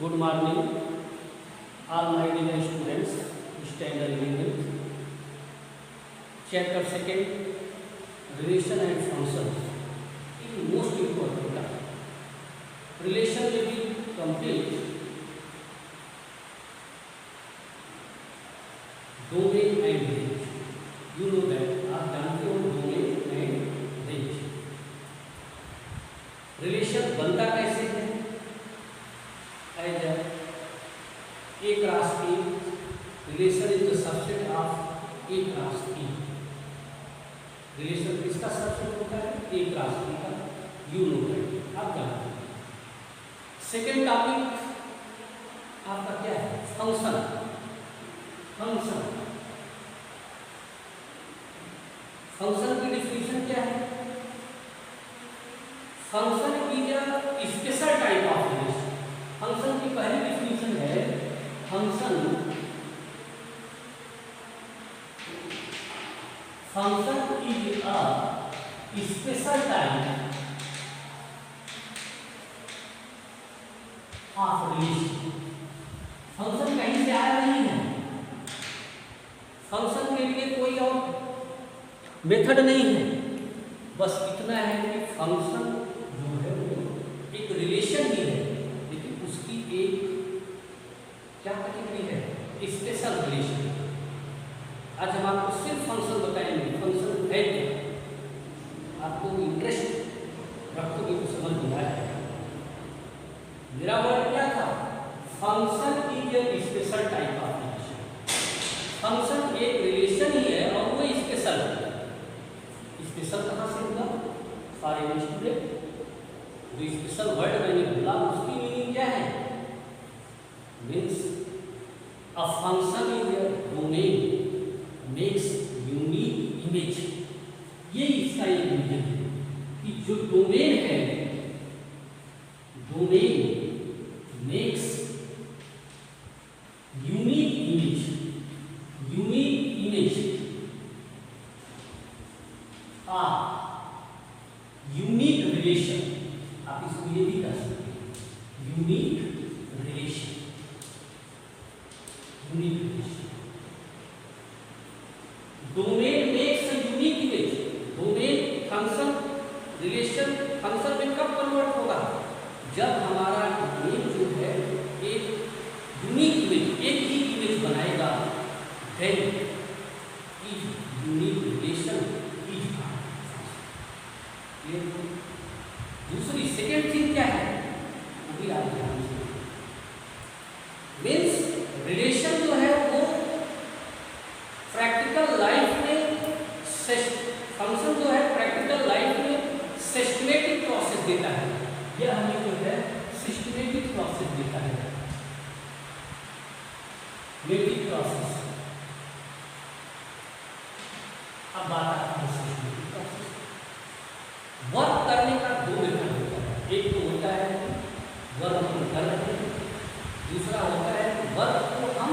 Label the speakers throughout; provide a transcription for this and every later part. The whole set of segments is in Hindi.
Speaker 1: Good morning, all my dear students. Standard English, Chapter 2, Relation and Functions. It is most important. Relation will be complete. Domain and range. You know that. आप जानते हो domain and range. Relation बनता कैसे है? As a cross E. Relation is the subset of A cross E. Relation किसका subset होता है? A cross E का. You know that. आप जानते हैं. Second topic आपका क्या है? Function. Function. Function की definition क्या है? Function is a special type of relation. Function की पहली definition है function is a special type of relation. Function कहीं से आया नहीं है. Function के लिए कोई और मेथड नहीं है. बस इतना है कि फंक्शन जो है वो एक रिलेशन ही है, लेकिन उसकी एक क्या कैटेगरी है? Special relation. आज हम आपको सिर्फ फंक्शन बताएंगे. फंक्शन है क्या? आपको इंटरेस्ट रखोगे तो समझ में आएगा. मेरा वर्ड क्या था? Function is a special type of relation. Function एक रिलेशन ही है और वो स्पेशल है. स्पेशल कहाँ से हुआ? For an student. जो स्पेशल वर्ड मैंने बोला उसकी मीनिंग क्या है? Means a function is a domain makes unique image. ये इसका एक मीनिंग है कि जो डोमेन है, domain makes unique image. Unique image unique relation. आप इसको ये भी कह सकते हैं unique relation. Unique relation. Domain makes unique image. Domain function relation function में कब कन्वर्ट होगा? जब हमारा डोमेन जो है एक यूनिक इमेज, एक ही इमेज बनाएगा. Then is unique relation is दूसरी सेकेंड चीज क्या है वो भी आप ध्यान से. मीन्स रिलेशन जो है वो प्रैक्टिकल लाइफ में फंक्शन जो है प्रैक्टिकल लाइफ में सिस्टमेटिक प्रोसेस देता है. यह हमें जो है सिस्टमेटिक प्रोसेस देता है. Systematic process. अब बात आती है सिस्टमेटिक प्रोसेस. वर्क करने का दो मेथड होता है. एक तो होता है वर्क हम कर रहे हैं. दूसरा होता है वर्क को हम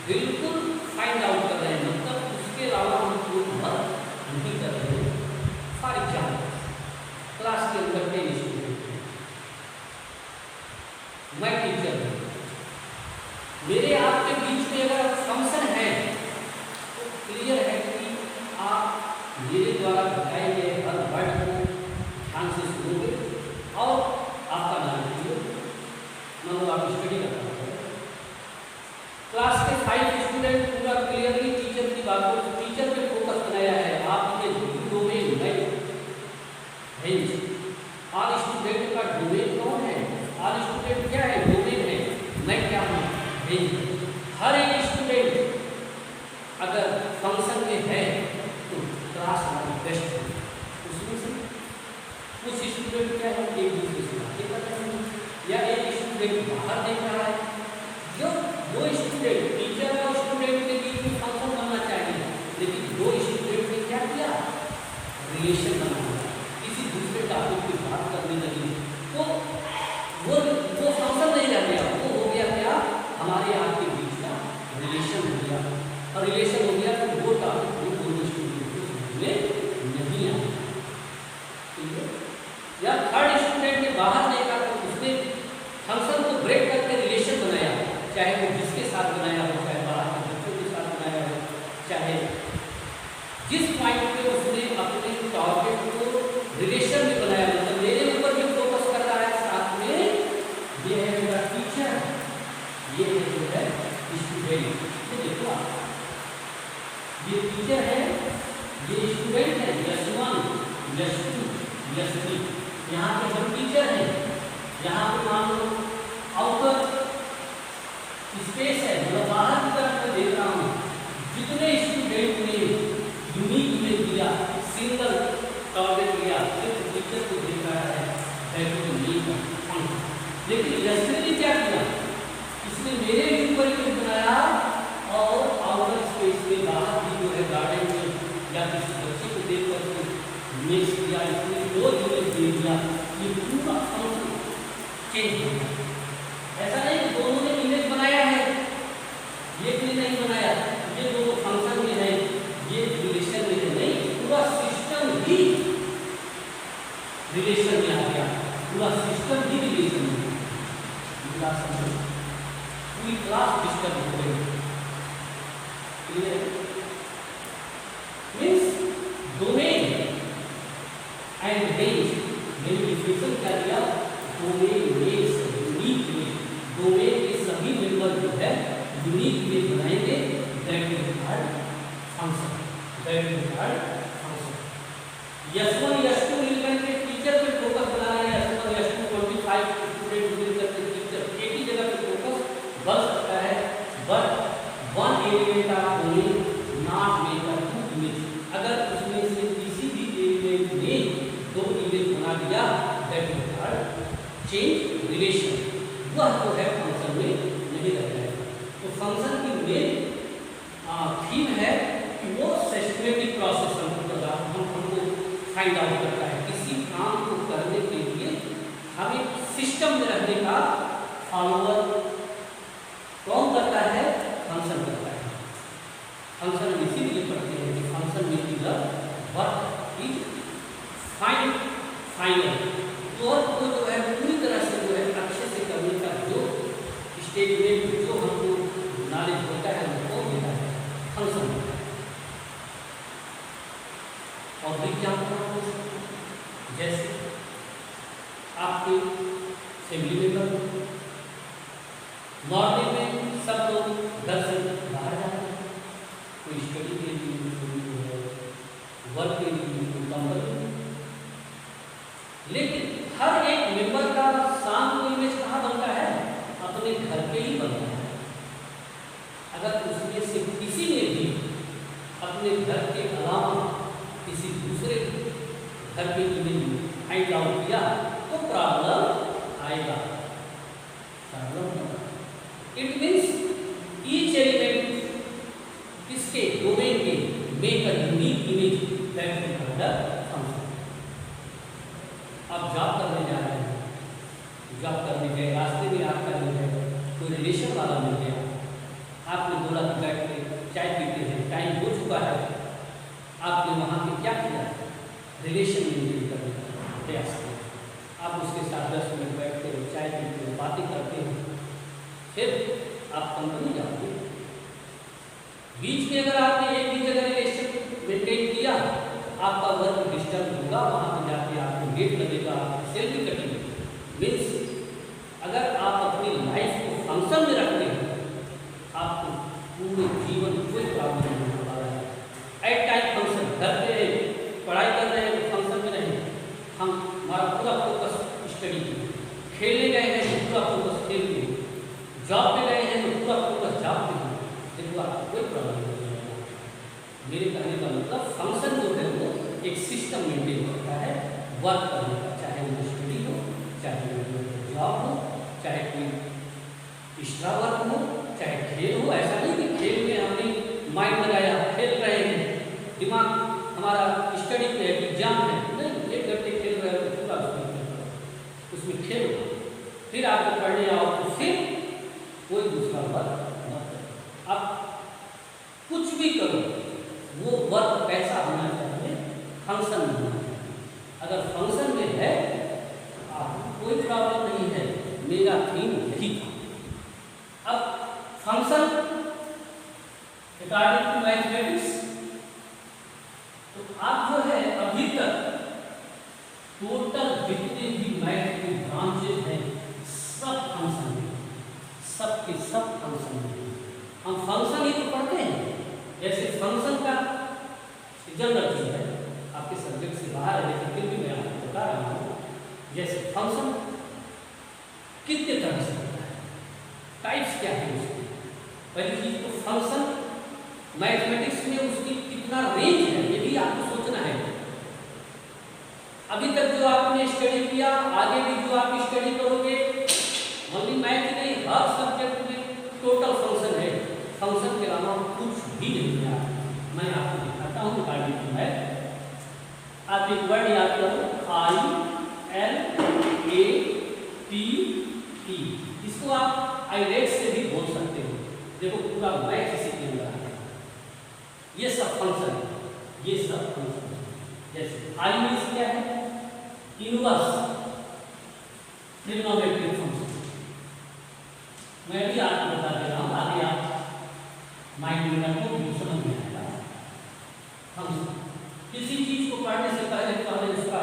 Speaker 1: बिल्कुल फाइंड आउट कर रहे हैं. मतलब उसके अलावा हम कोई वर्क नहीं कर रहे हैं. फॉर एग्जाम्पल क्लास के अंदर 10 स्टूडेंट हैं. मैं टीचर हूँ. मेरे आपके बीच में अगर फंक्शन है तो क्लियर है कि आप मेरे द्वारा बताए गए हर वर्ड को ध्यान से सुनोगे और आपका नाम लिखिए. मतलब आप स्टडी करना है. क्लास के 5 स्टूडेंट पूरा क्लियरली टीचर की बात को टीचर पे फोकस बनाया है. आपके डोमेन में रेंज. ऑल स्टूडेंट का डोमेन कौन है? ऑल स्टूडेंट क्या है? डोमेन है. मैं क्या हूँ? रेंज. हर एक स्टूडेंट अगर फंक्शन में है तो क्लास हमारी बेस्ट है. उसमें से कुछ स्टूडेंट क्या है एक दूसरे से बातें कर रहे हैं या एक स्टूडेंट बाहर देख रहा है. जो दो स्टूडेंट टीचर और स्टूडेंट के बीच में फंक्शन बनना चाहिए, लेकिन दो स्टूडेंट ने क्या किया? रिलेशन बनाया. किसी दूसरे टॉपिक की बात करने लगे तो वो फंक्शन नहीं रह गया. वो हो गया क्या? हमारे आपके बीच का रिलेशन हो गया. और रिलेशन हो गया तो वो टॉपिक को दोनों स्टूडेंट को समझ में नहीं आया. ठीक है. या थर्ड स्टूडेंट ने बाहर देखा तो उसने फंक्शन को ब्रेक करके चाहे वो जिसके साथ बनाया हो, चाहे बाहर के बच्चों के साथ बनाया हो, चाहे जिस पॉइंट पे उसने अपने टारगेट को रिलेशन में बनाया, मतलब मेरे ऊपर भी फोकस कर रहा है, साथ में ये है मेरा टीचर, ये जो है स्टूडेंट। तो देखो आप, ये टीचर है, ये स्टूडेंट है, यश1, यश2, यश3। यहाँ पे हम टीचर हैं, यहाँ पे मान लो आउटर स्पेस है, मतलब बाहर की तरफ मैं देख रहा हूँ, जितने स्टूडेंट ने यूनिक इमेज दिया, सिंगल टारगेट लिया, सिर्फ टीचर को देख रहा है, लेकिन यश ने क्या किया, इसने मेरे ऊपर इमेज बनाया और आउटर स्पेस में बाहर भी जो है गार्डन में या किसी बच्चे को देख कर इमेज किया, इसने दो इमेज दे दिया, ये पूरा फंक्शन चेंज हो गया। ऐसा नहीं कि दोनों ने इमेज बनाया है, ये भी नहीं बनाया, ये दोनों फंक्शन में है, ये रिलेशन में है, नहीं, पूरा सिस्टम ही रिलेशन में आ गया, पूरा सिस्टम ही रिलेशन में, पूरी क्लास डिस्टर्ब हो गई। Clear? Means domain and range, मैंने डिफिनेशन क्या दिया, domain range unique image, domain के सभी मेंबर जो है यूनिक इमेज बनाएंगे, that is called function, that is called function. यश1 यश2 मिलकर के टीचर पे फोकस बना रहे हैं, यश1 यश2 25 स्टूडेंट मिलकर के टीचर एक ही जगह पे फोकस बन सकता है, but one element of domain not make a two image. अगर उसमें से किसी भी एलिमेंट ने दो इमेज बना दिया, that is called change relation, वह जो है फंक्शन में नहीं रह जाएगा। तो फंक्शन की मेन थीम है कि वो सिस्टमेटिक प्रोसेस हमको फाइंड आउट करता है, किसी काम को करने के लिए हमें सिस्टम में रहने का फॉलोअर कौन करता है, फंक्शन करता है। फंक्शन हम इसीलिए पढ़ते हैं कि फंक्शन में की वर्क इज फाइनल, और वो जो है पूरी तरह से जो है अच्छे से करने का जो स्टेटमेंट जो हमको नॉलेज होता है वो देता है फंक्शन। और विज्ञापन हो सकता है, जैसे आपके फैमिली मेंबर मॉर्निंग में सब लोग घर से बाहर जाते हैं, कोई स्टडी के लिए, कोई वर्क के लिए, कोई कंपनी, लेकिन हर एक मेंबर का शाम को इमेज कहाँ बनता है, अपने घर पे ही बनता है। अगर उसमें से किसी ने भी अपने घर के अलावा किसी दूसरे घर पे इमेज फाइंड आउट किया तो प्रॉब्लम आएगा, प्रॉब्लम होगा। इट मीन्स ईच एलिमेंट किसके डोमेन के make a unique image, that is called function. आप जॉब करने जा रहे हैं, जॉब करने गए, रास्ते में आपका जो है कोई रिलेशन वाला मिल गया, आपने बोला कि बैठ के चाय पीते हैं, टाइम हो चुका है, आपने वहाँ पे क्या किया, रिलेशन मेंटेन करने का प्रयास किया। आप उसके साथ 10 मिनट बैठते हो, चाय पीते हो, बातें करते हो, फिर आप कंपनी जाते हो। बीच में अगर आपने एक भी जगह रिलेशन मेंटेन किया, आपका वर्क डिस्टर्ब होगा, वहाँ पर जाके आपको गेट लगेगा, आपकी सैलरी कटेगी। मीन्स अगर आप अपनी लाइफ को फंक्शन में रखते हैं, आपको पूरे जीवन कोई प्रॉब्लम नहीं हो पा रहा है। एट टाइम फंक्शन, घर पे पढ़ाई कर रहे हैं तो फंक्शन में रहें, हम हमारा पूरा फोकस स्टडी पे, खेलने गए हैं तो पूरा फोकस खेल पे, जॉब पे गए हैं तो पूरा फोकस जॉब पे, देखो आपको कोई प्रॉब्लम नहीं है। मेरे कहने का मतलब फंक्शन जो है वो एक सिस्टम मेंटेन करता है वर्क करने का, चाहे वो स्टडी हो, चाहे वो जॉब हो, चाहे कोई एक्स्ट्रा वर्क हो, चाहे खेल हो। ऐसा नहीं कि खेल में हमने माइंड लगाया, खेल रहे हैं, दिमाग हमारा स्टडी पे है, एग्जाम है, नहीं, 1 घंटे खेल रहे हो तो पूरा उसमें खेल हो, फिर आपको पढ़ने आओ तो फिर कोई दूसरा वर्क मत करो। आप कुछ भी करो, वो वर्क कैसा होना चाहिए, फंक्शन में होना चाहिए। अगर फंक्शन में है आपको कोई प्रॉब्लम नहीं है, मेरा थीम यही था। अब रिगार्डिंग टू मैथमेटिक्स, तो आप जो है अभी तक टोटल जितने भी मैथ के ब्रांचेज हैं सब फंक्शन में, सब के सब फंक्शन में। हम फंक्शन ही तो पढ़ते हैं, जैसे फंक्शन का जनरल चीज है, आपके सब्जेक्ट से बाहर है लेकिन फिर भी मैं आपको बता रहा हूँ। जैसे फंक्शन कितने तरह से होता है, टाइप्स क्या है उसकी। पहली चीज तो फंक्शन मैथमेटिक्स में उसकी कितना रेंज है ये भी आपको सोचना है। अभी तक जो आपने स्टडी किया, आगे भी जो आप स्टडी करोगे, ओनली मैथ नहीं, हर सब्जेक्ट में टोटल फंक्शन है, फंक्शन के अलावा कुछ भी नहीं है। मैं आपको दिखाता हूँ रिगार्डिंग टू मैथ। आप एक वर्ड याद करो, ILLATE, इसको आप आइलेट्स से भी बोल सकते हो। देखो पूरा मैथ इसी के अंदर आता है। ये सब फंक्शन है, ये सब फंक्शन है। जैसे आई मीन्स क्या है, इनवर्स ट्रिग्नोमेट्रिक फंक्शन। मैं भी आपको बता दे रहा हूँ, आगे आप माइंड में रखो, समझ में आएगा। फंक्शन किसी चीज को पढ़ने से पहले उसका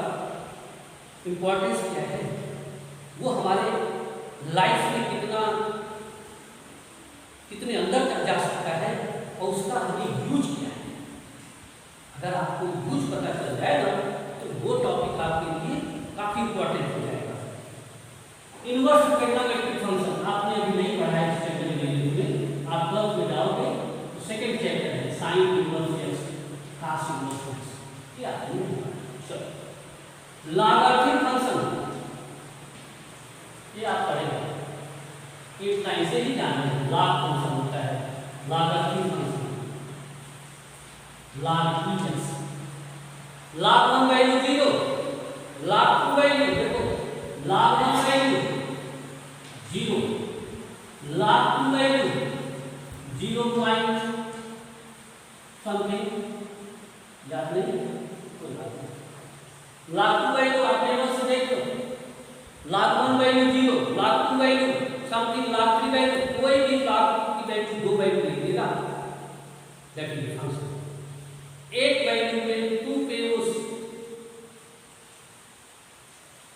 Speaker 1: इंपॉर्टेंस क्या है, वो हमारे लाइफ में कितने अंदर तक जा सकता है और उसका हमें यूज क्या है। अगर आपको यूज पता चल जाएगा तो वो टॉपिक आपके लिए काफी इंपॉर्टेंट हो जाएगा। इनवर्स ट्रिग्नोमेट्रिक फंक्शन आपने अभी नहीं पढ़ा है इस चैप्टर में, आप क्लास में जाओगे तो सेकंड चैप्टर है sine inverse x cos inverse x, क्या है। चलो लॉगरिथम फंक्शन, ये आप पढ़ेंगे, एक लाइन से ही जाना है। लॉग फंक्शन होता है, logarithm function, log x, log 1 value 0, log 2 value, देखो log 1 value 0, log 2 value 0 point something, याद नहीं, कोई बात नहीं। लॉग 2 वैल्यू आप टेबल से देख लो, log 1 value 0, log 2 value something, log 3 value, कोई भी लॉग की वैल्यू 2 वैल्यू नहीं देगा, दैट इज फंक्शन। एक वैल्यू पे 2 पे उस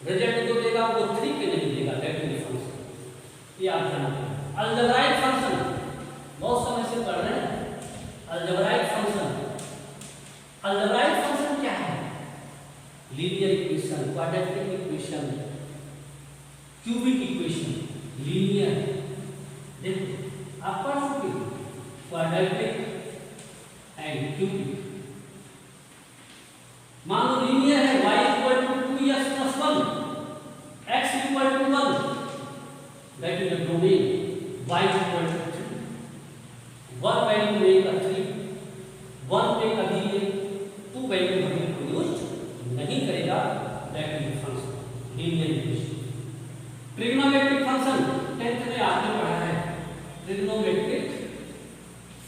Speaker 1: रिजल्ट जो देगा वो 3 पे नहीं देगा, दैट इज फंक्शन। ये आप जानते हैं। अलजेब्राइक फंक्शन बहुत समय से पढ़ रहे हैं। अलजेब्राइक फंक्शन, अलजेब्राइक फंक्शन क्या है, linear equation, quadratic equation, cubic equation, linear. देखो आप पढ़ चुके हो क्वाड्रेटिक एंड क्यूबिक। मान लो लीनियर है, y equal to 2x plus 1, x equal to 1, that is the domain, y equal to 3, 1 value लेगा 3, 1 पे कभी 2 वैल्यू हमें यूज नहीं करेगा, that is function, linear equation. Trigonometric function 10th में आपने पढ़ा है, trigonometric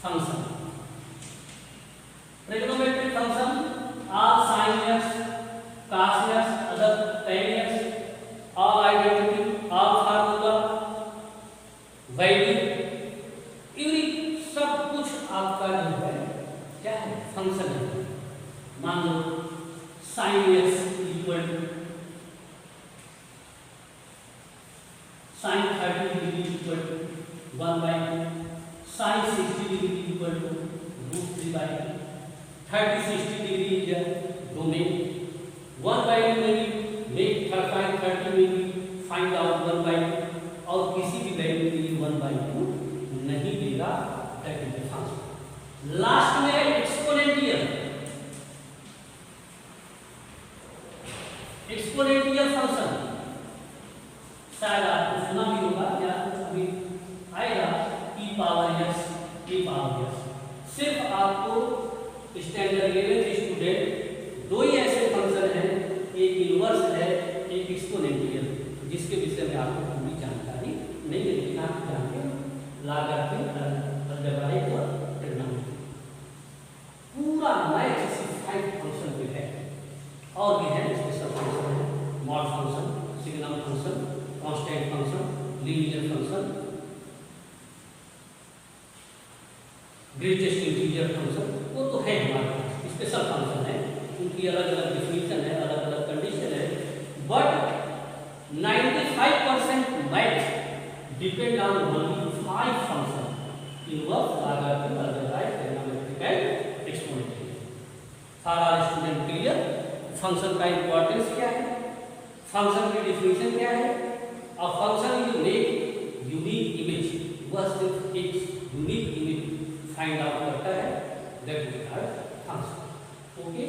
Speaker 1: function. Trigonometric function all sin x, cos x, other tan x, all identity, all formula, value, every सब कुछ आपका जो है क्या है, फंक्शन है। मान लो sin x equal to sin 30 degree equal to 1/2, sin 60 degree equal to √3/2, 30-60 degree is a domain. 1/2 में भी make 30 में भी find out 1/2 और किसी भी वैल्यू के लिए 1/2 नहीं देगा, that is the function। Last में एक्सपोनेंशियल, एक्सपोनेंशियल फंक्शन शायद आपने सुना भी होगा या अभी आएगा, e power s, e power s। सिर्फ आपको स्टैंडर्ड 11th स्टूडेंट दो ही ऐसे फंक्शन हैं, एक इनवर्स है, एक एक्सपोनेंशियल, जिसके विषय में आपको पूरी जानकारी नहीं है, लेकिन आप जानते हैं लॉगरिथम, अलजेब्राइक और ट्रिग्नोमेट्री। पूरा मैथ इसी 5 फंक्शन पे है, और भी है स्पेशल फंक्शन है, mod function, signum function, constant function, linear function, greatest integer function, वो तो है हमारे पास, स्पेशल फंक्शन है, उनकी अलग अलग डिफिनीशन है, अलग अलग कंडीशन है, but 95% math depend on only 5 function, inverse, logarithm, algebraic, trigonometric and exponential. For our student clear? Function का इंपॉर्टेंस क्या है, फंक्शन की डिफिनीशन क्या है, और function you make unique image, वह सिर्फ एक यूनिक इमेज फाइंड आउट करता है, that is called function. Okay,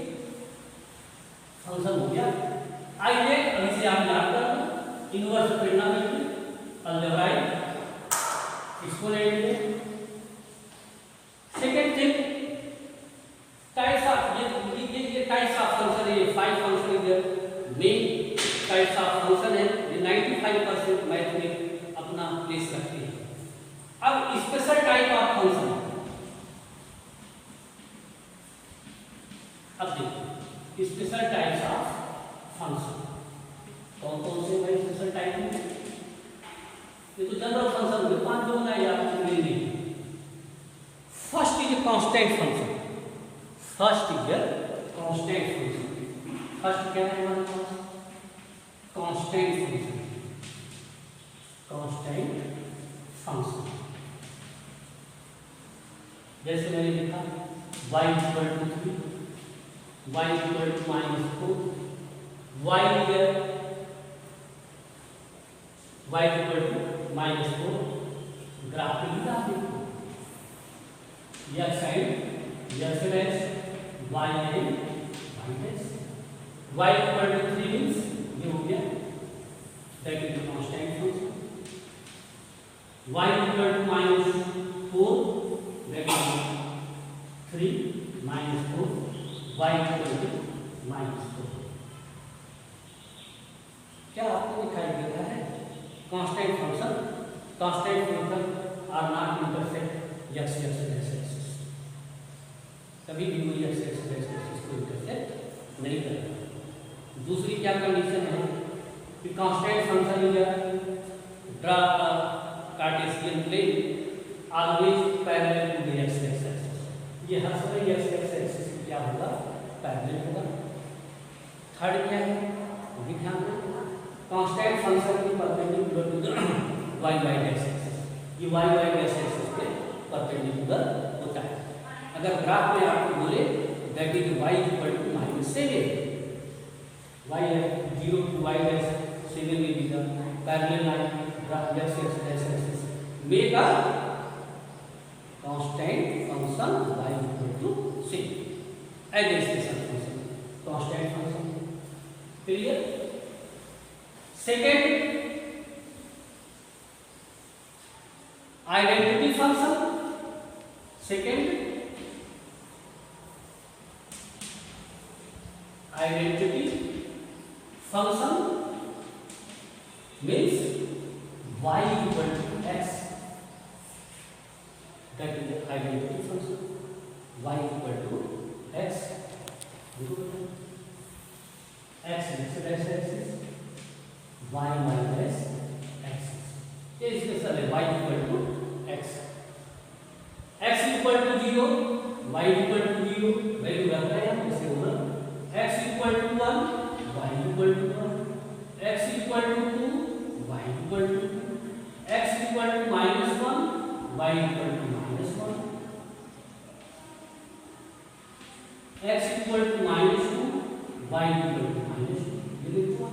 Speaker 1: function हो गया। आइए अभी से आप याद कर लो, inverse, trigonometric, algebraic, exponential. Second thing, types of ये टाइप्स ऑफ फंक्शन है, ये 5 फंक्शन इधर मेन टाइप्स ऑफ फंक्शन है, ये 95% मैथ में अपना प्लेस रखते हैं। अब स्पेशल टाइप ऑफ फंक्शन, अब देखिए स्पेशल टाइप्स ऑफ फंक्शन कौन कौन से भाई स्पेशल टाइप में, ये तो जनरल फंक्शन में 5 लोग ना याद नहीं। First is constant function, first is constant function. First क्या है हमारे पास, कांस्टेंट फंक्शन, कांस्टेंट फंक्शन। जैसे मैंने लिखा y equal to 3, y equal to -4, y equal to -4, graph पे लिखा देखो, x side x dash, y है y dash, y equal to 3 means ये हो गया, that is constant function. y equal to -4, that is 3 -4, y equal to -4। क्या आपको दिखाई दे रहा है? Constant function, constant function are not intersect x axis, कभी भी कोई x एक्सिस को इंटरसेक्ट नहीं करेगा। दूसरी क्या कंडीशन है कि constant function is draw Cartesian plane always parallel to the x axis, ये हर समय x एक्सिस क्या होगा, पैरेलल होगा। थर्ड क्या है, वो भी ध्यान दें, कांस्टेंट फंक्शन की perpendicular to the y axis, ये y एक्सिस पे परपेंडिकुलर होता है। अगर ग्राफ में आपको बोले that is y equal to -7, y है 0 टू y डैश 7 में भी parallel line graph x axis make a constant function y equal to 6 as a special function, constant function. Clear? Second, identity function. Second, identity function means y equal to x, that is identity function, y equal to x, x axis, y minus axis, ये स्पेशल है, y equal to x, x equal to 0, y equal to 0, value रख रहे हैं इसे होगा x equal to 1, y equal to 1, x equal to 2, y equal to 2, x equal to -1, y equal to -1, x equal to -2, y equal to -2, ये देखो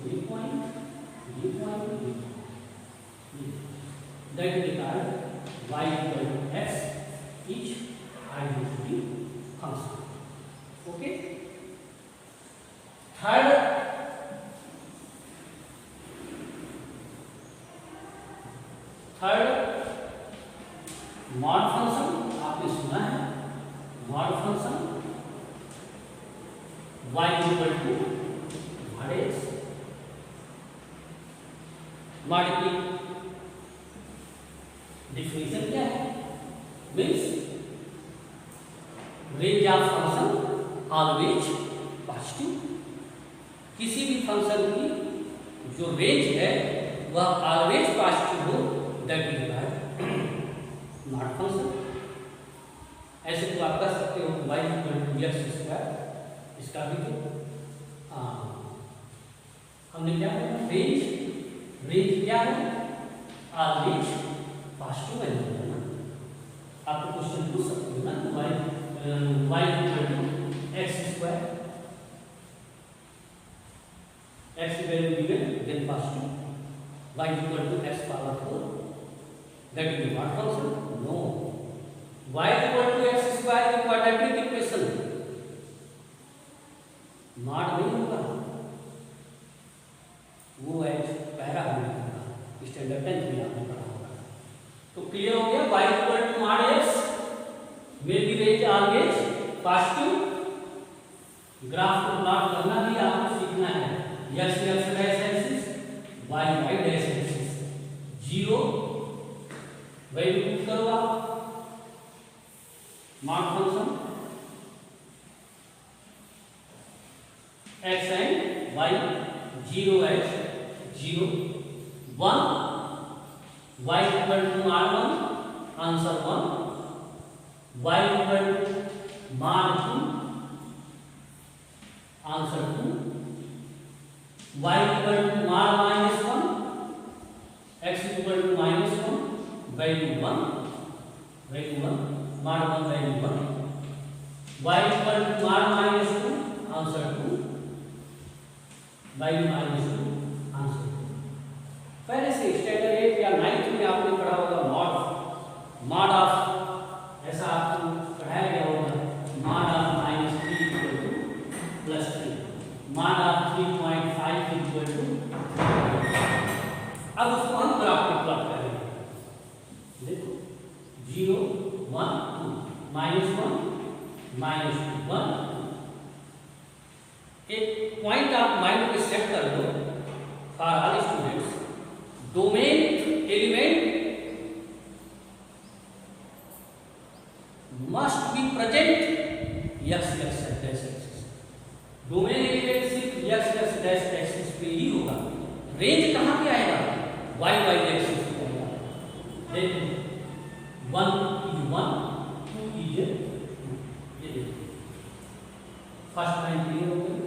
Speaker 1: ये point, that is called y equal to x, each identity function. Okay, third, mod function, आपने सुना है mod function, y equal to mod x, mod की डिफिनीशन क्या है, means range of function always positive, किसी भी फंक्शन की जो रेंज है वह ऑलवेज पॉजिटिव हो, that is mod function. X square, इसका भी तो हमने क्या किया, रेंज क्या है, ऑलवेज पॉजिटिव वैल्यू है ना। आपको क्वेश्चन पूछ सकते हो ना, y equal to x square, x की value given then positive, y equal to x power 4, that is what function, no, y equal to x square की क्वाड्रेटिक इक्वेशन नॉट नहीं होगा, वो है पैराबोलिक होगा, स्टैंडर्ड 10th में आपने पढ़ा होगा। तो क्लियर हो गया, y equal to mod x में भी रेंज ऑलवेज पॉजिटिव। ग्राफ को प्लॉट करना भी आपको सीखना है, x dash axis, y dash axis, 0 value put करो आप, mod function x and y, 0x 0 1, y equal to mod 1, answer 1, y equal to mod 2, answer 2, y equal to mod -1, x equal to -1, value 1, mod 1 value 1, y equal to mod -2, answer 2, value -2, answer 2। पहले से स्टैंडर्ड 8 या 9th में आपने पढ़ा होगा मॉड ऑफ, ऐसा आपको पढ़ाया गया होगा, mod of -3 equal to +3, mod of 3.5 equal to, अब उसको हम ग्राफ में प्लॉट करेंगे। देखो 0 1 2, -1 -2 1, एक पॉइंट आप माइंड में सेट कर लो for all students, domain element must be present x dash axis, domain element सिर्फ x डैश एक्सिस पे ही होगा, रेंज कहां पे आएगा, y एक्सिस पे आएगा। देखो 1 is 1, 2 is 2, ये देखो फर्स्ट लाइन क्लियर हो गई,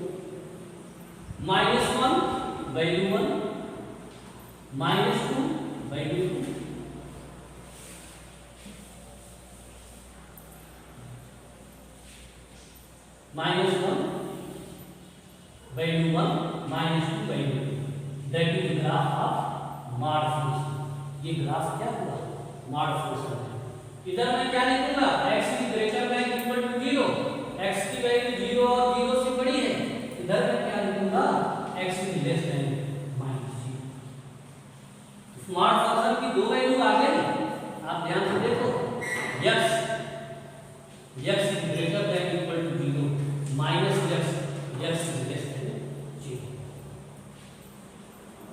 Speaker 1: -1 value 1, -2 value 2, -1 value 1, -2 value 2, that is graph of mod function. ये ग्राफ क्या हुआ, मॉड फंक्शन है। इधर मैं क्या लिखूंगा, x की greater than equal to 0, x की वैल्यू 0 और 0 से बड़ी है, इधर मैं क्या लिखूंगा, x is less than -0। Smart function की दो वैल्यू आ गई, आप ध्यान से देखो, x is greater than equal to 0, x is less than 0,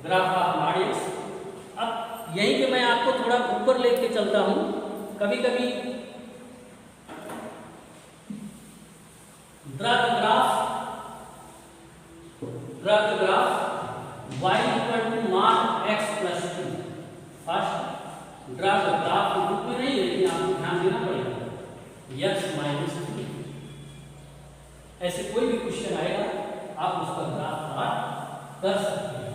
Speaker 1: graph of mod x। अब यहीं पे मैं आपको थोड़ा ऊपर लेके चलता हूं, कभी कभी draw the graph y equal to mod x plus 2, first draw the graph book में नहीं, लेकिन आपको ध्यान देना पड़ेगा, x -3, ऐसे कोई भी क्वेश्चन आएगा आप उसका ग्राफ प्लॉट कर सकते हैं।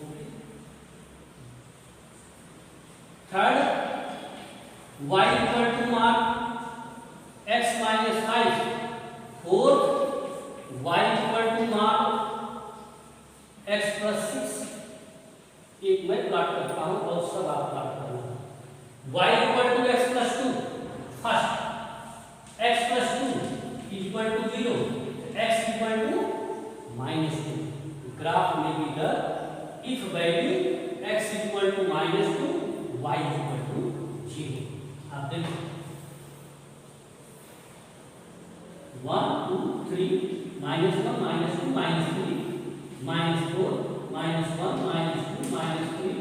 Speaker 1: Okay, third y equal to mod x -5, fourth y equal to mod x plus 6, एक मैं प्लॉट करता हूं और सब आप प्लॉट करना, y equal to x plus 2, first x plus 2 equal to 0, x equal to -2, graph में भी the if value x equal to -2, y equal to 0, आप देखो 1 2 3 -1 -2 -3 -4 -1 -2 -3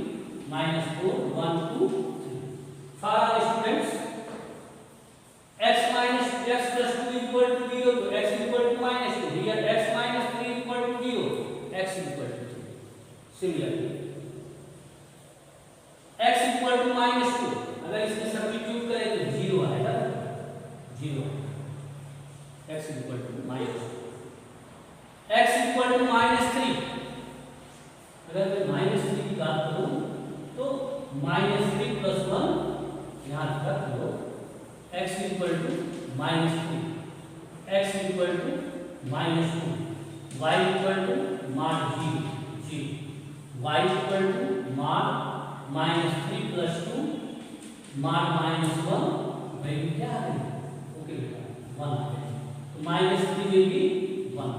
Speaker 1: -4 1 2 3। For all students, x minus x plus 2 equal to 0, तो x equal to -2, here x minus 3 equal to 0, x equal to 3। Similarly, x equal to -2, अगर इसमें सब्स्टिट्यूट करें तो 0 आएगा, 0। x equal to minus x equal to -3। अगर मैं -3 की बात करूं तो -3 + 1 यहां रख लो, x equal to -3, x equal to -2, y equal to mod 0, y equal to mod -3 + 2 mod -1, value क्या आ गई? ओके बेटा 1 आ गई। तो -3 में भी 1,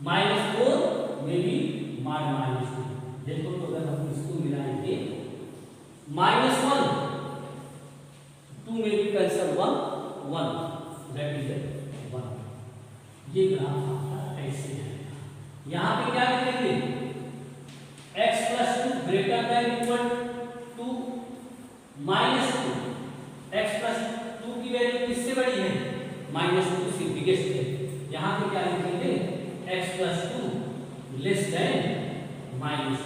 Speaker 1: -4 में भी mod -2। देखो तो अगर हम इसको मिलाएंगे -1 2 में भी कैंसिल 1 दैट इज 1। ये ग्राफ आपका ऐसे है। यहाँ पे क्या लिखेंगे? x + 2 greater than equal to -2। x + 2 की वैल्यू किससे बड़ी है? -2 से बिगेस्ट है। यहाँ पे क्या लिखेंगे? x + 2 less than -2।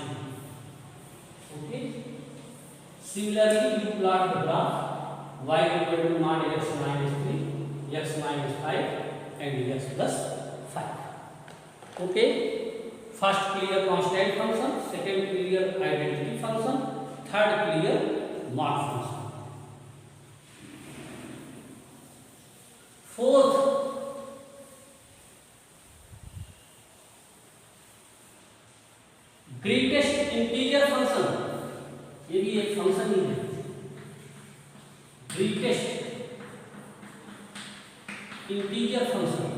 Speaker 1: Okay, similarly you plot the graph y equal to mod x - 3, x - 5 and x + 5। Okay, first clear constant function, second clear identity function, third clear mod function. Fourth greatest integer function, ये भी एक फंक्शन ही है। ग्रेटेस्ट इंटीजर फंक्शन,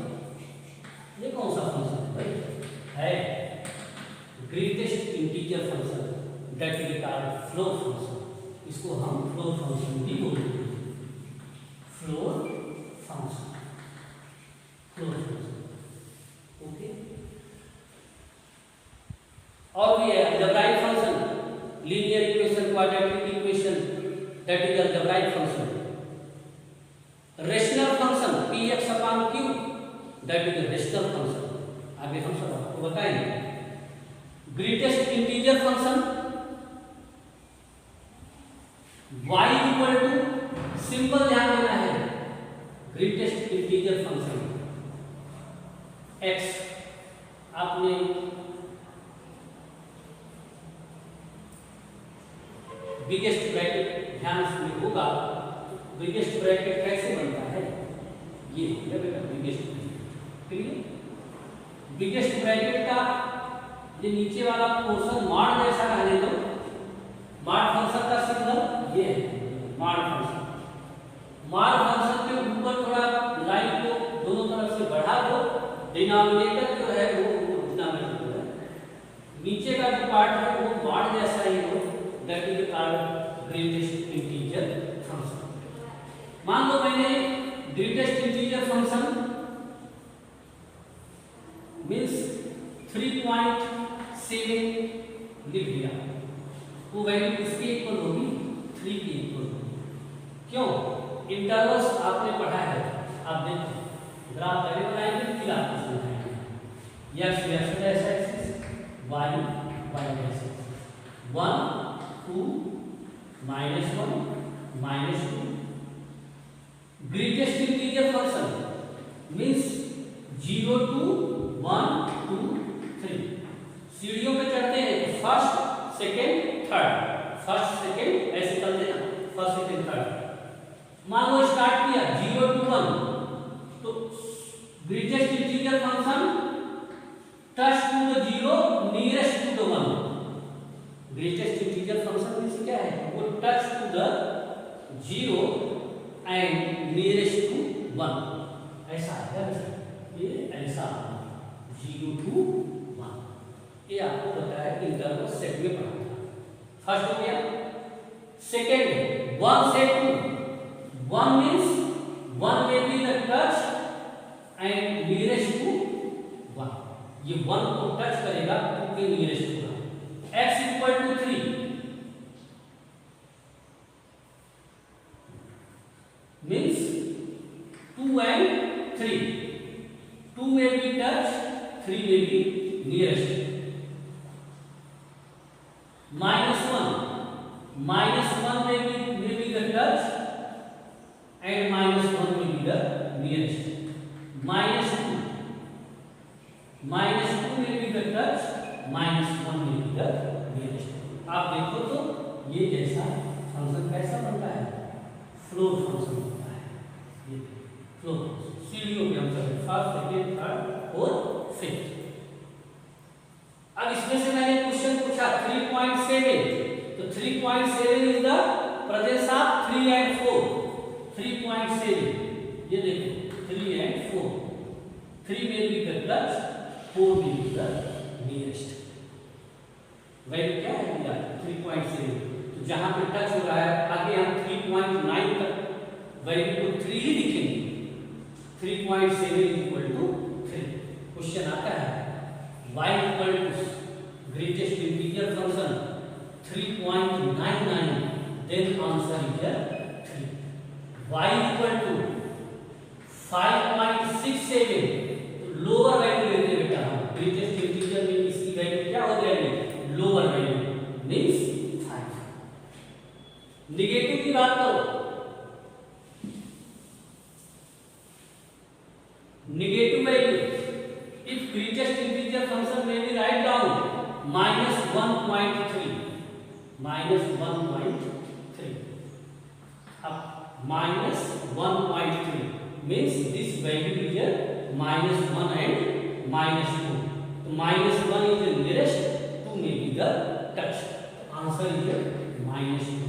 Speaker 1: ये कौन सा फंक्शन है भाई? है greatest integer function, that is called floor function. इसको हम फ्लोर फंक्शन भी बोलते हैं। Floor function, floor function. Okay, और भी है algebraic function, linear equation, quadratic equation, that is algebraic function. Rational function px/q, that is rational function. आगे हम सब आपको बताएंगे। Greatest integer function y equal to, simple ध्यान देना है, ग्रेटेस्ट इंटीजर फंक्शन x, आपने बिगेस्ट ब्रैकेट ध्यान से होगा। बिगेस्ट ब्रैकेट कैसे बनता है? ये बेटा biggest bracket, clear? Biggest bracket का ये नीचे वाला पोर्शन मॉड जैसा रहने दो। मॉड फंक्शन का सिंबल ये है, मॉड फंक्शन। मॉड फंक्शन के ऊपर थोड़ा लाइन को दोनों तरफ से बढ़ा दो, डिनोमिनेटर जो है वो डिनोमिनेटर है, नीचे का जो पार्ट है वो मॉड जैसा ही हो, that is called greatest integer function. मान लो मैंने ग्रेटेस्ट इंटीजर फंक्शन मींस 3.7 लिख दिया, वो वैल्यू किसके इक्वल होगी? 3 के इक्वल होगी। क्यों? इंटरवल्स आपने पढ़ा है, आप देखो ग्राफ पहले बनाएंगे फिर आप समझाएंगे। x axis, y axis, 1 2 -1 -2। Greatest integer function means 0 to 1 2 3। सीढ़ियों पे चढ़ते हैं तो first second third, first second ऐसे चलते हैं, फर्स्ट सेकेंड थर्ड। मान लो स्टार्ट किया 0 to 1, तो greatest integer function touch to the 0 nearest to the 1। Greatest integer function means क्या है? वो touch to the 0 and nearest to 1, ऐसा है। ये ऐसा 0 to 1, ये आपको बताया इंटरवल सेट में पढ़ा था। फर्स्ट हो गया। सेकेंड 1 से 2, 1 मींस 1 में be the touch and nearest to 1, ये 1 को टच करेगा 2 के नियरेस्ट होगा। x equal to 3 means 2 and 3, 2 में भी टच, 3 में भी नियरेस्ट। -1 में भी द टच एंड -1 में भी the nearest. the touch, -1 may be the nearest. आप देखो तो ये जैसा फंक्शन कैसा बनता है, फ्लोर फंक्शन बनता है। ये फ्लोर सीढ़ियों पे हम सब फर्स्ट, सेकेंड, थर्ड और फिफ्थ। अब इसमें से मैंने क्वेश्चन पूछा 3.7, तो 3.7 is the presence of 3 and 4। 3.7 ये देखो 3 and 4, 3 में भी the touch, 4 में भी the nearest। वैल्यू क्या है भैया 3.7, तो जहां पे टच हो रहा है आगे हम 3.9 तक वैल्यू को 3 ही लिखेंगे। 3.7 इक्वल टू 3। क्वेश्चन आता है y equal to greatest integer function 3.99, then answer is 3। y equal to 5.67, तो लोअर वैल्यू लेते बेटा हम। ग्रेटेस्ट इंटीजर में इसकी वैल्यू क्या हो जाएगी, लोअर वैल्यू मींस 5। नेगेटिव की बात करो, negative value if greatest integer function में बी राइट डाउन -1.3, -1.3। अब -1.3 means this value is -1 and -2, तो -1 is the nearest, 2 may be the touch, तो answer is -2।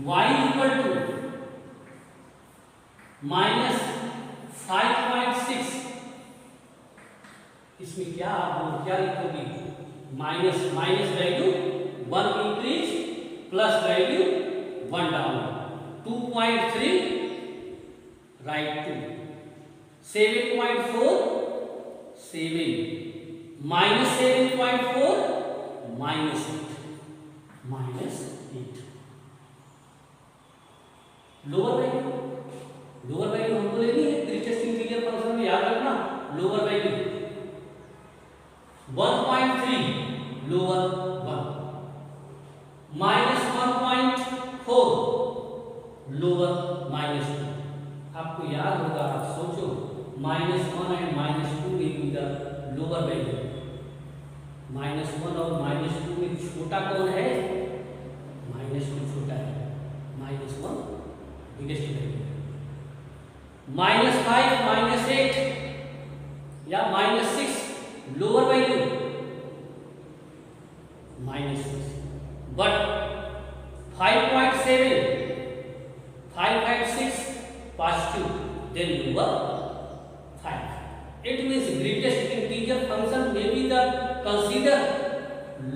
Speaker 1: y equal to -5.6, इसमें क्या आप क्या लिखोगे, minus value 1 increase plus value 1 down, 2.3 right 2, 7.4 7, -7.4 -8। Lower value हमको लेनी है ग्रेटेस्ट इंटीजर फंक्शन में, याद रखना लोअर वैल्यू 1.3 लोअर 1, -1.4 लोअर -2। आपको याद होगा, आप सोचो -1 एंड -2 में भी द लोअर वैल्यू, -1 और -2 में छोटा कौन है, -2 छोटा है, -1 बिगेस्ट वैल्यू। -5 -8 या -6 lower value -6, but 5.7 5.6 positive, then lower 5. It means greatest integer function may be the consider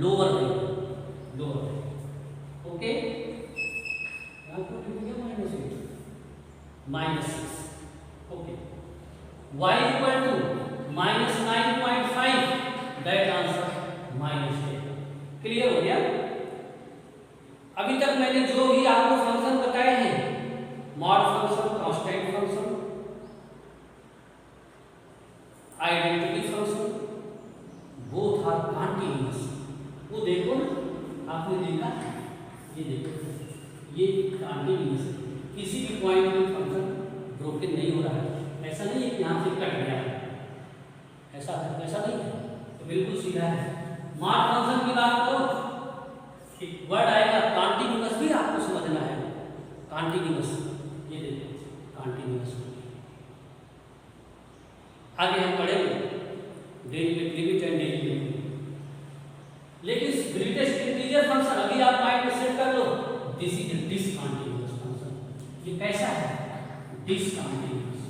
Speaker 1: lower value, lower value. Okay, now put it here -8 -6. Okay, y equal to -9.5, that answer -10। Clear हो गया। अभी तक मैंने जो भी आपको फंक्शन बताए हैं, mod function, constant function, identity function, both are continuous. वो देखो ना, आपने देखा, ये देखो, ये कॉन्टिन्यूअस, किसी भी पॉइंट में फंक्शन ब्रोकन नहीं हो रहा है। ऐसा नहीं है कि यहाँ से कट गया है, ऐसा नहीं है, तो बिल्कुल सीधा है। मॉड फंक्शन की बात करो, एक वर्ड आएगा कॉन्टिन्यूअस, भी आपको समझना है कॉन्टिन्यूअस। ये देखो कॉन्टिन्यूअस, आगे हम पढ़ेंगे डेरिवेटिव लिमिट एंड डेरिवेटिव। लेकिन ग्रेटेस्ट इंटीजर फंक्शन अभी आप माइंड में सेट कर लो, this is a discontinuous function. ये कैसा है, डिसकंटीन्यूअस।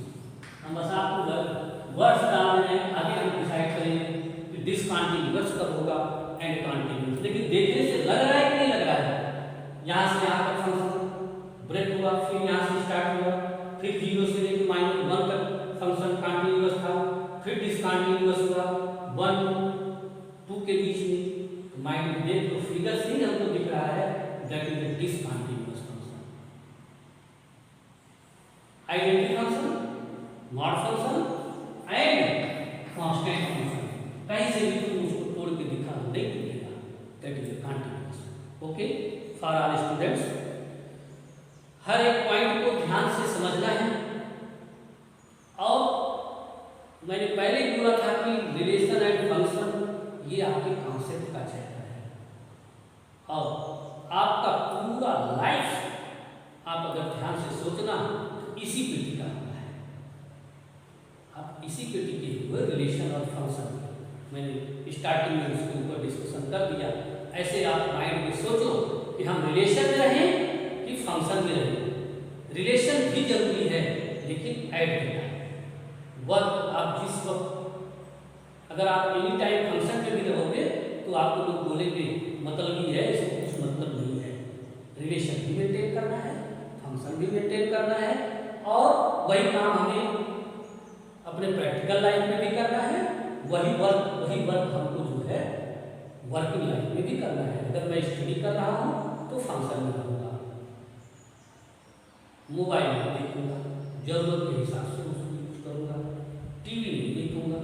Speaker 1: हम बस आपको वर्ड्स डालने हैं, आगे हम डिसाइड करेंगे कि डिसकंटीन्यूअस कब होगा एंड कंटीन्यूअस। लेकिन देखने से लग रहा है कि नहीं लग रहा है, यहाँ से यहाँ तक फंक्शन ब्रेक हुआ, फिर यहाँ से स्टार्ट हुआ, फिर 0 से लेकर -1 तक फंक्शन कंटीन्यूअस था, फिर डिसकंटीन्यूअस हुआ 1 2 के बीच में। माइंड में देख लो, फिगर से ही हमको दिख रहा है that is a discontinuous function. Identity function, mod function and constant function, कहीं से भी तुम उसको तोड़ के दिखा दो, नहीं दिखेगा, that is a continuous. Okay, for all students, हर एक पॉइंट को ध्यान से समझना है। और मैंने पहले ही बोला था कि रिलेशन एंड फंक्शन आपका पूरा लाइफ आप अगर ध्यान से सोचना तो इसी पे टिका हुआ है। आप इसी पे टिके हुए रिलेशन और फंक्शन, मैंने स्टार्टिंग में उसके ऊपर डिस्कशन कर दिया। ऐसे आप माइंड में सोचो कि हम रिलेशन में रहें कि फंक्शन में रहें। रिलेशन भी जरूरी है लेकिन ऐड करना है। वर्क आप जिस वक्त अगर आप एनी टाइम फंक्शन में भी रहोगे तो आपको लोग बोलेंगे मतलब ही है, इसको कुछ मतलब नहीं है। रिलेशन भी मेंटेन करना है, फंक्शन भी मेंटेन करना है, और वही काम हमें अपने प्रैक्टिकल लाइफ में भी करना है। वही वर्क हमको जो है वर्किंग लाइफ में भी करना है। अगर मैं स्टडी कर रहा हूँ तो फंक्शन में रहूँगा, मोबाइल में देखूँगा, जरूरत के हिसाब से उसको यूज करूँगा, टीवी नहीं देखूँगा।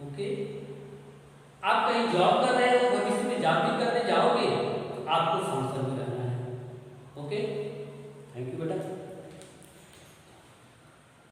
Speaker 1: ओके, आप कहीं जॉब कर रहे हो, भविष्य में जॉब भी करने जाओगे तो आपको फंक्शन में रहना है। ओके।